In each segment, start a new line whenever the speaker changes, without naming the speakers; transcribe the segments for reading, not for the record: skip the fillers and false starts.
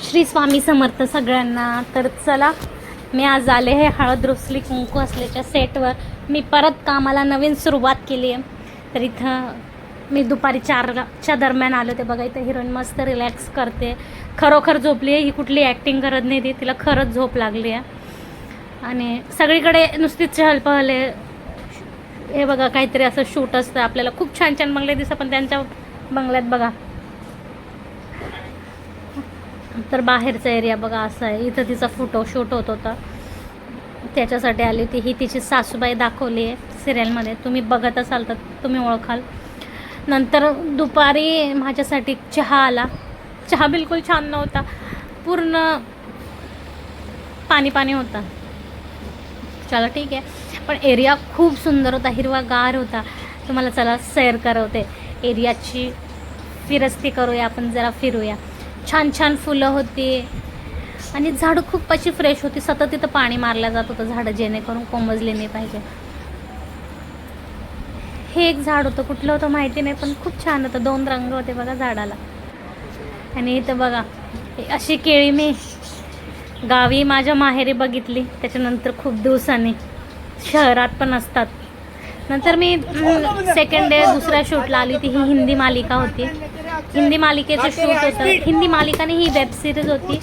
श्री स्वामी समर्थ सगळ्यांना. तर चला, मी आज आले हे हळद रोसली कुंकू असल्याच्या सेटवर. मी परत कामाला नवीन सुरुवात केली आहे. तर इथं मी दुपारी 4च्या दरम्यान आलो. ते बघा, इथं हिरोईन मस्त रिलॅक्स करते. खरोखर झोपली आहे ही, कुठली ॲक्टिंग करत नाही ती, तिला खरंच झोप लागली आहे. आणि सगळीकडे नुसतीच चहलपहल आहे. हे बघा, काहीतरी असं शूट असतं. आपल्याला खूप छान छान बंगले दिसतात, पण त्यांच्या बंगल्यात बघा तर बाहेरचा एरिया बघा असा आहे. इथं तिचा फोटो शूट होत होता, त्याच्यासाठी आली होती. ही तिची सासूबाई दाखवली आहे सिरियलमध्ये, तुम्ही बघत असाल तर तुम्ही ओळखाल. नंतर दुपारी माझ्यासाठी चहा आला. चहा बिलकुल छान नव्हता, पूर्ण पाणी पाणी होता. चला ठीक आहे, पण एरिया खूप सुंदर होता, हिरवागार होता. तुम्हाला चला सैर करवते एरियाची, फिरस्ती करूया आपण, जरा फिरूया. छान छान फुलं होती आणि झाडं खूप अशी फ्रेश होती. सतत तिथं पाणी मारलं जात होतं झाडं, जेणेकरून कोमजले नाही पाहिजे. हे एक झाड होतं, कुठलं होतं माहिती नाही, पण खूप छान होतं. 2 रंग होते बघा झाडाला. आणि इथं बघा, अशी केळी मी गावी माझ्या माहेरी बघितली, त्याच्यानंतर खूप दिवसांनी शहरात पण असतात. नंतर मी सेकंड डे दुसऱ्या शूटला आली. ती ही हिंदी मालिका होती, हिंदी मालिकेचं शूट होतं. हिंदी मालिका नाही, ही वेब सिरीज होती.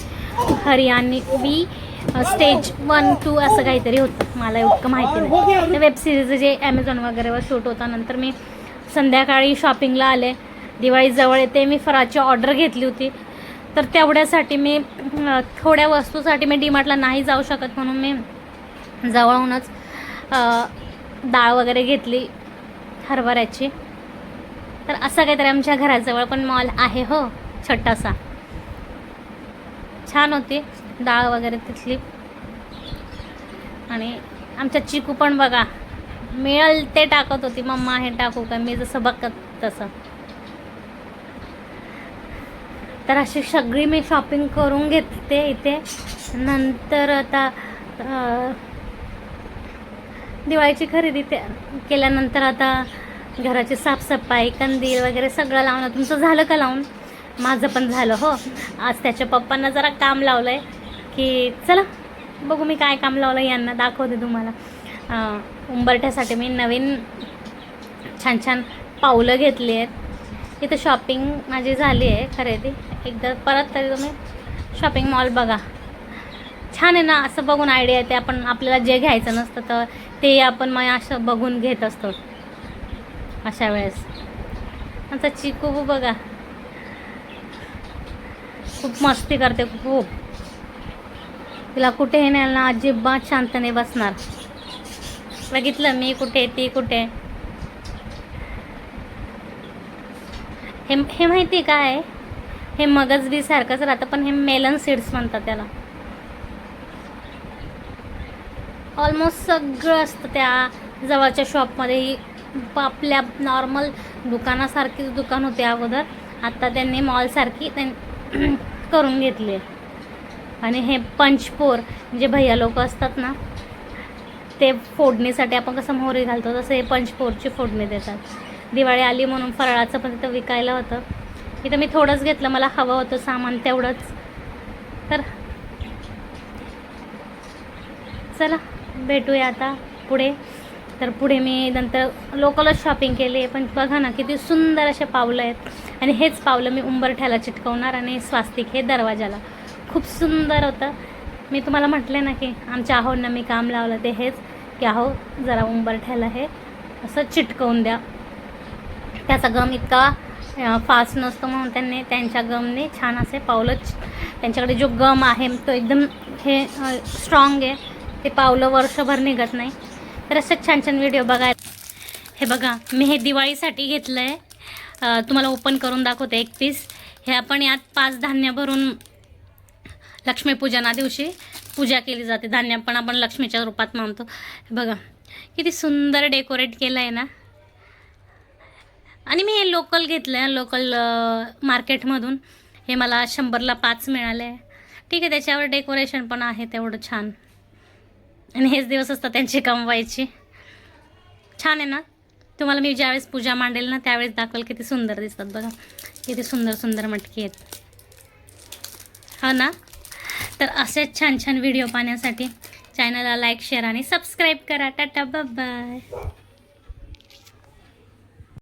हरियाणवी स्टेज 1-2 असं काहीतरी होतं, मला इतकं माहिती नाही. ते वेब सिरीज जे ॲमेझॉन वगैरेवर शूट होता. नंतर मी संध्याकाळी शॉपिंगला आले. दिवाळी जवळ येते, मी फराळची ऑर्डर घेतली होती. तर तेवढ्यासाठी मी थोड्या वस्तूसाठी मी डीमार्टला नाही जाऊ शकत, म्हणून मी जवळूनच डाळ वगैरे घेतली हरभऱ्याची. तर असं काहीतरी आमच्या घराजवळ पण मॉल आहे हो, छोटासा. छान होती डाळ वगैरे तिथली. आणि आमच्या चिकू पण बघा, मिळेल ते टाकत होती, मम्मा हे टाकू का, मी जसं बघत तसं. तर अशी सगळी मी शॉपिंग करून घेते इथे. नंतर आता दिवाळीची खरेदी केल्यानंतर आता घराची साफसफाई, कंदील वगैरे सगळं लावणं. तुमचं झालं का लावून? माझं पण झालं हो. आज त्याच्या पप्पांना जरा काम लावलं आहे, की चला बघू मी काय काम लावलं, यांना दाखवते तुम्हाला. उंबरठ्यासाठी मी नवीन छान छान पावलं घेतली आहेत. इथं शॉपिंग माझी झाली आहे खरेदी. एकदा परत तरी तुम्ही शॉपिंग मॉल बघा, छान आहे ना. असं बघून आयडिया येते, आपण आपल्याला जे घ्यायचं नसतं तर ते आपण मग असं बघून घेत असतो अशा वेळेस. आता चिकू बघा खूप मस्ती करते, खूप. तिला कुठेही न्यायला ना अजिबात शांत नाही बसणार. बघितलं मी कुठे, ती कुठे. हे माहिती काय, हे मगज बी सारखंच राहतं, पण हे मेलन सीड्स म्हणतात त्याला. ऑलमोस्ट सगळं असतं त्या जवळच्या शॉपमध्ये. आपल्या नॉर्मल दुकानासारखीच दुकान होते अगोदर, आता त्यांनी मॉलसारखी करून घेतली. आणि हे पंचपोर जे भैया लोक असतात ना, ते फोडणीसाठी आपण कसं मोहरी घालतो तसं हे पंचपोरची फोडणी देतात. दिवाळी आली म्हणून फराळाचं पण तिथं विकायला होतं. इथं मी थोडंच घेतलं, मला हवं होतं सामान तेवढंच. तर चला भेटूया आता पुढे. तर पुढे मी नंतर लोकलच शॉपिंग केली आहे, पण बघा ना किती सुंदर असे पावलं आहेत. आणि हेच पावलं मी उंबरठ्याला चिटकवणार, आणि स्वास्तिक हे दरवाजाला. खूप सुंदर होतं. मी तुम्हाला म्हटले ना की आमच्या आहोंना मी काम लावलं ते हेच, की आहो जरा उंबरठ्याला हे असं चिटकवून द्या. त्याचा गम इतका फास्ट नसतो, म्हणून त्यांनी त्यांच्या गमने छान असे पावलं, त्यांच्याकडे जो गम आहे तो एकदम हे स्ट्रॉंग आहे. ते पावलं वर्षभर निघत नाही. तर असंच छान छान व्हिडिओ बघायला. हे बघा, मी हे दिवाळीसाठी घेतलं आहे. तुम्हाला ओपन करून दाखवते एक पीस. हे आपण यात 5 धान्य भरून लक्ष्मीपूजना दिवशी पूजा केली जाते. धान्य पण आपण लक्ष्मीच्या रूपात मानतो. हे बघा किती सुंदर डेकोरेट केलं आहे ना. आणि मी हे लोकल घेतलं आहे, लोकल मार्केटमधून. हे मला 100ला 5 मिळाले. ठीक आहे, त्याच्यावर डेकोरेशन पण आहे तेवढं छान. आणि हेच दिवस असतात त्यांची कमवायची. छान आहे ना. तुम्हाला मी ज्यावेळेस पूजा मांडेल ना त्यावेळेस दाखवेल किती सुंदर दिसतात बघा. किती सुंदर सुंदर मटकी आहेत. हो ना. तर असेच छान छान व्हिडिओ पाहण्यासाठी चॅनलला लाईक शेअर आणि सबस्क्राईब करा. Tata bye.